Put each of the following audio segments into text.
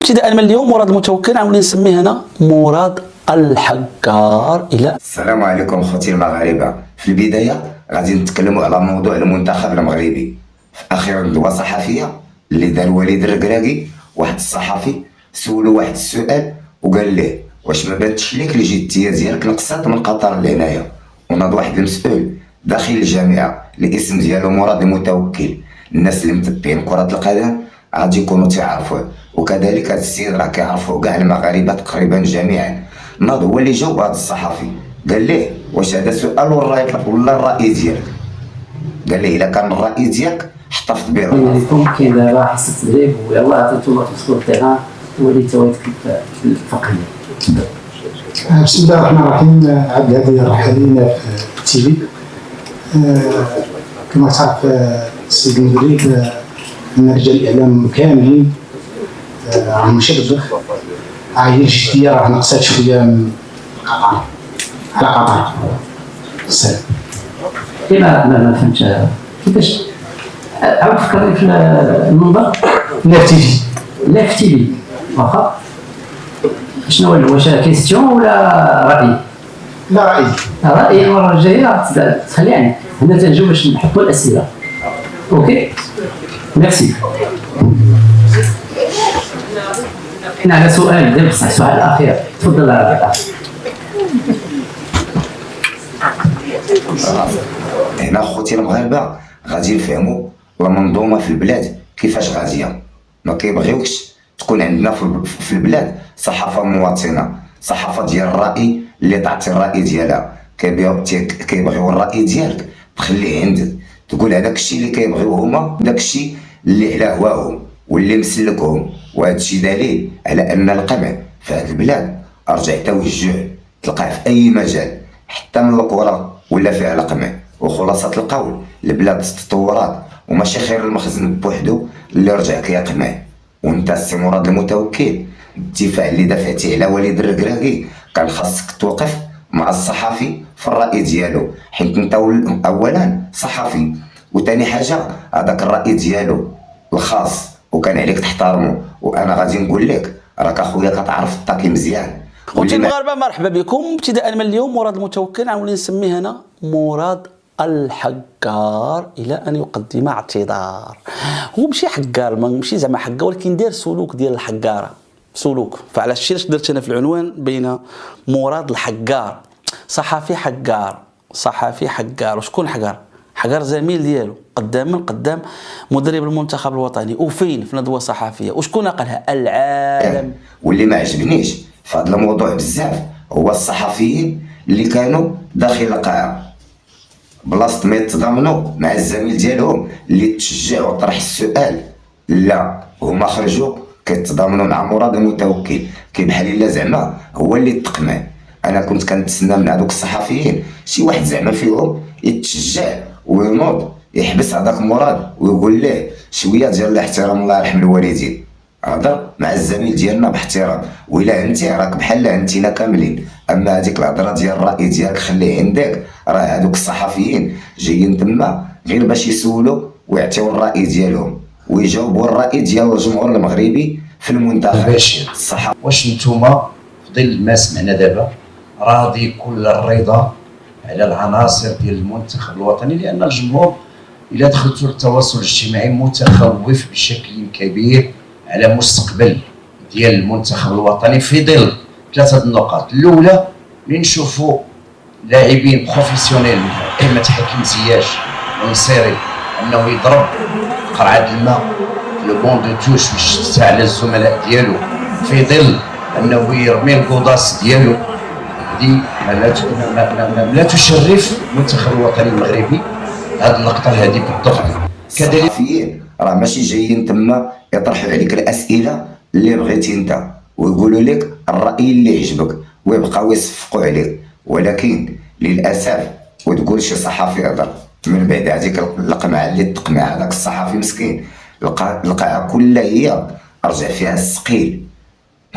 ابتداء من اليوم مراد المتوكل عاوني نسميه هنا مراد الحقار. الى السلام عليكم خوتي المغاربه. في البدايه غادي نتكلموا على موضوع المنتخب المغربي. في اخر ندوه صحفيه اللي دار وليد الركراكي، واحد الصحفي سولو واحد السؤال وقال ليه واش ما بانتش ليك الجديه ديالك نقصات من قطر لهنايا؟ وناض واحد المسؤول داخل الجامعه الاسم ديالو مراد المتوكل. الناس اللي متبعين كره القدم غادي يكونوا تعرفوه، وكذلك هذا السيد راه كيعرفوه كاع المغاربه تقريبا جميعا. ناض هو اللي جاوب هذا الصحفي قال ليه واش هذا سؤال ولا الراي ديالك؟ قال ليه الا كان الراي ديالك احتفظ به. كاين دابا حصه تدريب ويلاه عطيتو تدخلوا التيران ولي تويتك في الفقيه. بسم الله الرحمن الرحيم. عبد الهادي الرحالين في التيفي. كما تعرف السيد المدير ان رجال الاعلام كاملين راهم مشرف عايين الجديه راه نقصات شويه من قطر على قطر. السلام. ما فهمتش كيفاش عاود فكرني في المنبر. لا في تيفي واخا شنو هو واش كيستيون ولا راي؟ لا راي المره الجايه تخلي عنك هنا تنجاوب باش نحطوا الاسئله. اوكي ميرسي. حنا على سؤال ديال بصح السؤال الاخير تفضل ربيع. هنا خوتي المغاربه غادي نفهموا المنظومه في البلاد كيفاش غاديه. ما كيبغيوكش تكون عندنا في البلاد صحافه مواطنه، صحافه ديال الراي اللي تعطي الراي ديالها. كيبغيو الراي ديالك تخليه عندك، تقول هذاك الشيء اللي كيبغيوه هما، داك الشيء اللي على هواهم واللي مسلكهم. وهذا الشيء دليل على ان القمع في هذه البلاد ارجع توجه تلقاه في اي مجال، حتى من الكره ولا فيها القمع. وخلاصه القول البلاد تطورات وماشي خير المخزن بوحدو اللي رجع كيقمع. وانت السي مراد المتوكل الدفاع اللي دافعتي على وليد الركراكي كان خاصك توقف مع الصحفي في الراي ديالو، حيت انت اولا صحفي، وثاني حاجه هذاك الراي ديالو الخاص وكان عليك تحترمه. وانا غادي نقول لك راك اخويا كتعرف الطاكي مزيان. خوتي المغاربه مرحبا بكم. ابتداء من اليوم مراد المتوكل عاوني نسميه هنا مراد الحقار الى ان يقدم اعتذار. هو ماشي حقار، ماشي زعما حقار، ولكن دار سلوك ديال الحقاره، سلوك. فعلى الشيء علاش درت انا في العنوان بين مراد الحقار، صحفي حقار، صحفي حقار. وشكون حقار؟ حقار زميل ديالو قدام مدرب المنتخب الوطني. وفين؟ في ندوه صحفيه. وشكون قالها؟ العالم. واللي ما عجبنيش في هذا الموضوع بزاف هو الصحفيين اللي كانوا داخل القاعه بلاصه ما يتضامنوا مع الزميل ديالهم اللي تشجع وطرح السؤال، لا هما خرجوا كيتضامنوا مع مراد المتوكل، كي بحال الا زعما هو اللي تقمع. انا كنت كنتسنى من هذوك الصحفيين شي واحد زعما فيهم يتشجع وينوض يحبس هذاك مراد ويقول ليه شويه ديال الاحترام، الله يرحم الوالدين، هضر مع الزميل ديالنا باحترام. وإلا انت راك بحال انتينا كاملين. اما هذيك الهضره ديال الراي ديالك خليه عندك، راه هذوك الصحفيين جايين تما غير باش يسولوا ويعطيو الراي ديالهم ويجاوبوا الراي ديال الجمهور المغربي في المنتخب. الصحافه واش نتوما في ظل ما سمعنا دابا راضي كل الرضا على العناصر ديال المنتخب الوطني؟ لان الجمهور الى دخلتوا للتواصل الاجتماعي متخوف بشكل كبير على مستقبل ديال المنتخب الوطني في ظل ثلاثه النقاط. الاولى اللي نشوفوا لاعبين بروفيسيونيل مثل احمد حكيم زياش ونصيري انه يضرب قرعه الماء لو بون دو توش باش على الزملاء ديالو في ظل انه يرمي الكوداس ديالو. هذه لا تشرف المنتخب الوطني المغربي. هذه اللقطه هذه بالضبط. كذلك راه ماشي جايين تما يطرحوا عليك الاسئله اللي بغيتي انت ويقولوا لك الراي اللي يعجبك ويبقاو يصفقوا عليك، ولكن للاسف وتقول شي صحفي هضر من بعد هذيك القمعه اللي تقمع هذاك الصحفي مسكين. القاعه كلها هي رجع فيها الثقيل.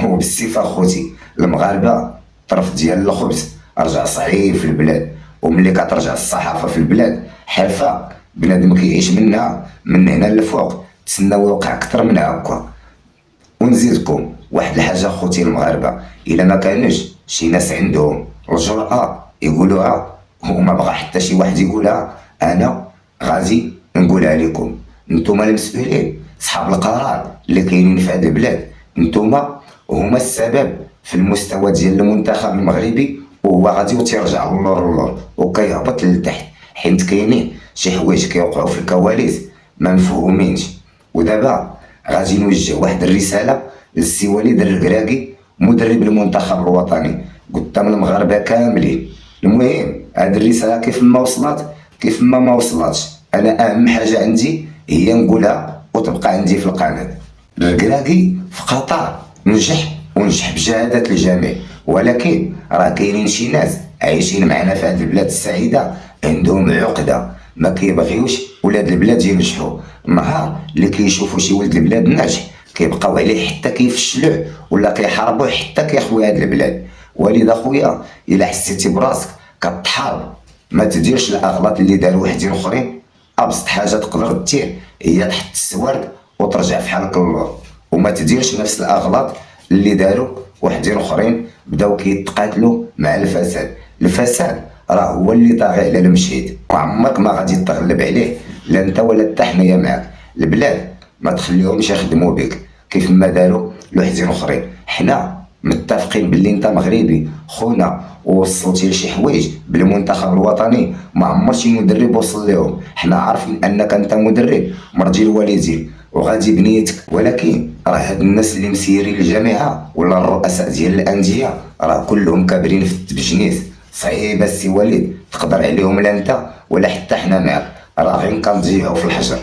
وبالصفه خوتي المغاربه طرف ديال الخبز رجع صعيب في البلاد، وملي كترجع الصحافه في البلاد حرفه بنادم كيعيش منها من هنا للفوق، تسناو يوقع اكثر من هكا. ونزيدكم واحد الحاجه خوتي المغاربه، الا ما كانوش شي ناس عندهم الجرأه يقولوها وما بغى حتى شي واحد يقولها، انا غادي نقولها لكم. نتوما المسؤولين، صحاب القرار اللي كاينين في هذه البلاد، نتوما هما السبب في المستوى ديال المنتخب المغربي، وهو غادي تيرجع للور وكيهبط لتحت، حيت كاينين شي حوايج كيوقعوا في الكواليس ما مفهومينش. ودابا غادي نوجه واحد الرساله للسي وليد الركراكي مدرب المنتخب الوطني قدام المغاربه كاملين. المهم هذه الرساله كيف ما وصلت كيف ما وصلتش، انا اهم حاجه عندي هي نقولها وتبقى عندي في القناه. الركراكي في قطر نجح ونجح بشهاده الجميع، ولكن راه كاينين شي ناس عايشين معنا في هذه البلاد السعيده عندهم عقده، ما كيبغيوش ولاد البلاد ينجحوا. النهار اللي كيشوفوا شي ولد البلاد ناجح كيبقاو عليه حتى كيفشلوه ولا كيحاربوه حتى كيخوي هذه البلاد. وليد اخويا الا حسيتي براسك كتحارب ما تديرش الاغلاط اللي داروا وحدين اخرين. ابسط حاجه تقدر دير هي تحط السوارد وترجع في حالك للور، وما تديرش نفس الاغلاط اللي داروا وحدين اخرين بداو كيتقاتلوا مع الفساد. الفساد راه هو اللي طاغي على المشهد، وعمرك ما غادي تغلب عليه لا انت ولا حتى حنايا معاك. البلاد ما تخليهمش يخدموا بك كيف ما داروا لوحدين اخرين. حنا متفقين باللي انت مغربي خونا ووصلتي لشي حوايج بالمنتخب الوطني ما عمر شي مدرب وصل لهم. حنا عارفين انك انت مدرب مرضي الوالدين وغادي بنيتك، ولكن راه هاد الناس اللي مسيرين الجامعه ولا الرؤساء ديال الانديه راه كلهم كابرين في التبجنيس. صعيبه السي وليد تقدر عليهم لا انت ولا حتى حنا معاك، راه غير كنضيعوا في الحجر.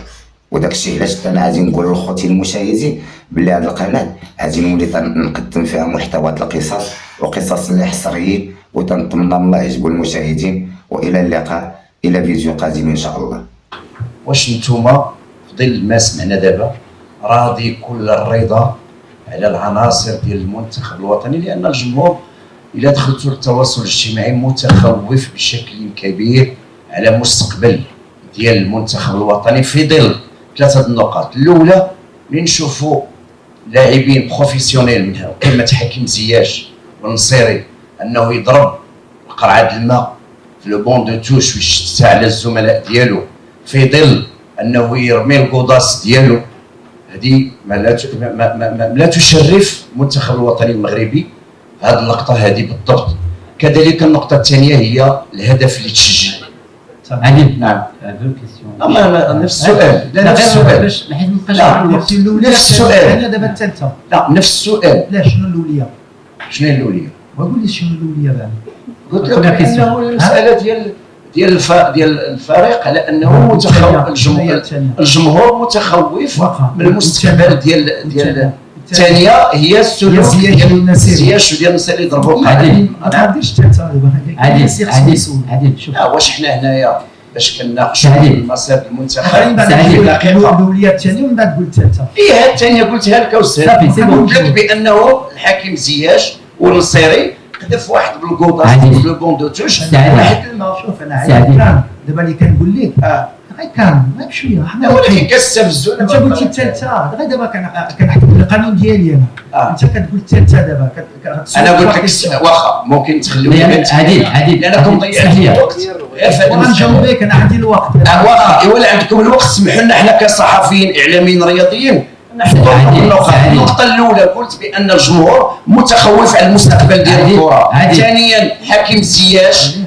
وداك الشيء علاش انا غادي نقول لخوتي المشاهدين بلي هذه القناه غادي نولي نقدم فيها محتويات القصص وقصص اللي حصريين، وتنتمنى الله يعجبوا المشاهدين. والى اللقاء الى فيديو قادم ان شاء الله. واش نتوما في ظل ما سمعنا دابا راضي كل الرضا على العناصر ديال المنتخب الوطني؟ لان الجمهور الى دخلتوا للتواصل الاجتماعي متخوف بشكل كبير على مستقبل ديال المنتخب الوطني في ظل ثلاثه النقاط. الاولى اللي نشوفوا لاعبين بروفيسيونيل منها كلمه حكيم زياش والنصيري انه يضرب قرعه الماء في لو بون دو توش ويشتت على الزملاء ديالو في ظل انه يرمي القوضاس ديالو. هذه لا تشرف المنتخب الوطني المغربي في هذه اللقطه هذه بالضبط. كذلك النقطه الثانيه هي الهدف اللي تسجل. عادل نعم دو كيسيون. لا نفس السؤال، لا نفس السؤال، باش حيت ما بقاش لا، الوقت. نفس السؤال. دابا الثالثه. لا نفس السؤال. لا شنو الاوليه؟ شنو هي الاوليه؟ وقول لي شنو الاوليه بعد. قلت لك انه المساله ديال الفريق على انه الجمهور متخوف من المستقبل ديال الثانيه هي السلوك ديال زياش وديال الناس اللي ضربوا. عادل ما غاديش الثالثه دابا. عادل شوف واش حنا هنايا باش كنناقشوا المصير المنتخب الاوليه الثانيه ومن بعد قلت الثالثه. ايه الثانيه قلتها لك استاذ. قلت لك بانه الحكيم زياش والنصيري قذف واحد بالقوطه في لو بون دو توش واحد الماء. شوف انا عادل دابا اللي كنقول لك غير كان غير بشويه حنا ولكن كتستفزونا. انت قلتي الثالثه غير دابا كنحكم القانون ديالي انا. انت كتقول الثالثه دابا انا قلت لك واخا ممكن تخليوني عادل لانكم ضيعتوا الوقت. غنجاوبك انا عندي الوقت. واخا ولا عندكم الوقت سمحوا لنا حنا كصحفيين اعلاميين رياضيين نحطوا النقطه الاولى. قلت بان الجمهور متخوف على المستقبل ديال الكره. ثانيا حكيم زياش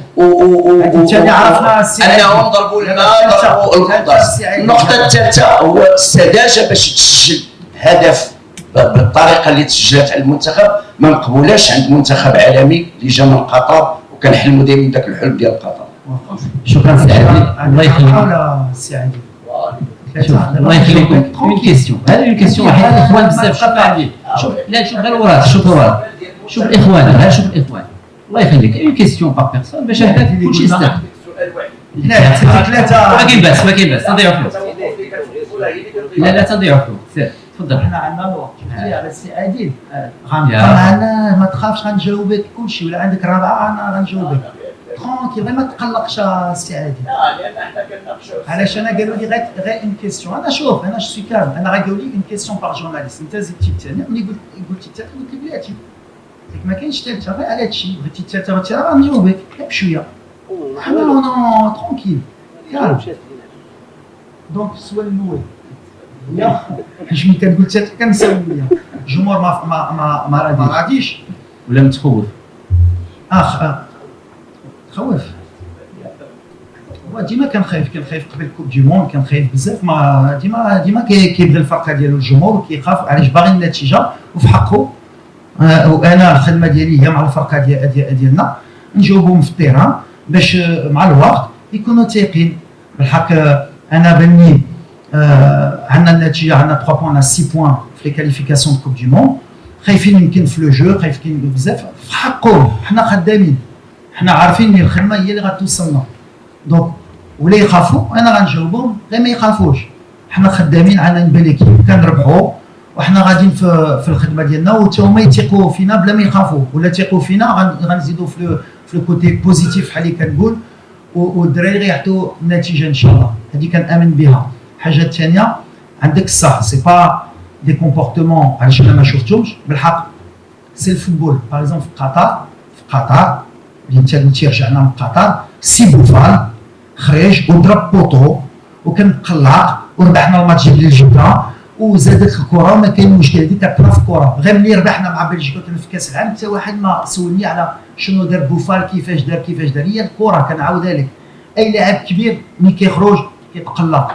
ثاني عرفنا انهم ضربوا الماء ضربوا القضاس. النقطه الثالثه هو السذاجه باش تسجل هدف بالطريقه اللي تسجلت على المنتخب ما مقبولاش عند منتخب عالمي اللي جا من قطر وكنحلموا دائما ذاك الحلم ديال قطر. شكرا سي عادل الله يخليك. سي عادل الله يخليكم. اون كيسيون هذه اون كيسيون حيت الاخوان بزاف. شوف عادل شوف لا شوف غير وراه شوف وراه شوف الاخوان ها شوف الاخوان الله يخليك. اون كيسيون با بيرسون باش هكا كلشي يستافد. ثلاثه ما كاين باس ما كاين باس تضيعوا فلوس. لا تضيعوا فلوس سير تفضل. حنا عندنا الوقت. على السي عادل معنا ما تخافش غنجاوبك كلشي ولا عندك رابعه انا غنجاوبك. ترونكيل غير ما تقلقش السي عادل. لا لان احنا كنناقشوا علاش انا قالوا لي غير ان كيستيون. انا شوف انا سوي كالم، انا غا قالوا لي ان كيستيون باغ جورناليست. انت زدتي الثانيه ملي قلتي الثالثه قلت لي بلاتي ما كاينش ثالثه غير على هادشي. بغيتي الثالثه بغيتي راه غنجاوبك غير بشويه. حنا نو ترونكيل كالم. دونك السؤال الاول لا حيت ملي كنقول الثالثه كنساوي ليا الجمهور ما غاديش ولا متخوف؟ خوف. هو ديما كنخايف قبل كوب دي مون، كنخايف بزاف. ما ديما كيبغي الفرقه ديالو الجمهور وكيخاف علاش باغي النتيجه وفي حقه. وانا الخدمه ديالي هي مع الفرقه ديالنا نجاوبهم في التيران باش مع الوقت يكونوا تايقين بالحق. انا بني عندنا النتيجه، عندنا 3 بوان 6 بوان في لي كاليفيكاسيون كوب دي مون. خايفين يمكن في لو جو، خايفين بزاف في حقهم. حنا خدامين، حنا عارفين ان الخدمه هي اللي غتوصلنا. دونك ولا يخافوا انا غنجاوبهم غير ما يخافوش. حنا خدامين، عندنا نبان ليكيب كنربحوا وحنا غاديين في الخدمه ديالنا، وتا هما يثيقوا فينا بلا ما يخافوا، ولا يثيقوا فينا غنزيدوا في الكوتي بوزيتيف بحال اللي كنقول، والدراري غيعطيو النتيجه ان شاء الله. هذه كنامن بها. الحاجه الثانيه عندك الصح، سي با دي كومبورتمون علاش انا ما شفتهمش بالحق. سي الفوتبول باغ اكزومبل في قطر اللي انت قلتي رجعنا من قطر، سي بوفال خرج وضرب بوطو وكنقلق وربحنا الماتش ديال الجبهه وزادت الكره وما كاين مشكل. هذيك كترا في الكره غير ملي ربحنا مع بلجيكا في كاس العالم حتى واحد ما سولني على شنو دار بوفال، كيفاش دار. هي الكره كنعاودها لك. اي لاعب كبير ملي كيخرج كيتقلق.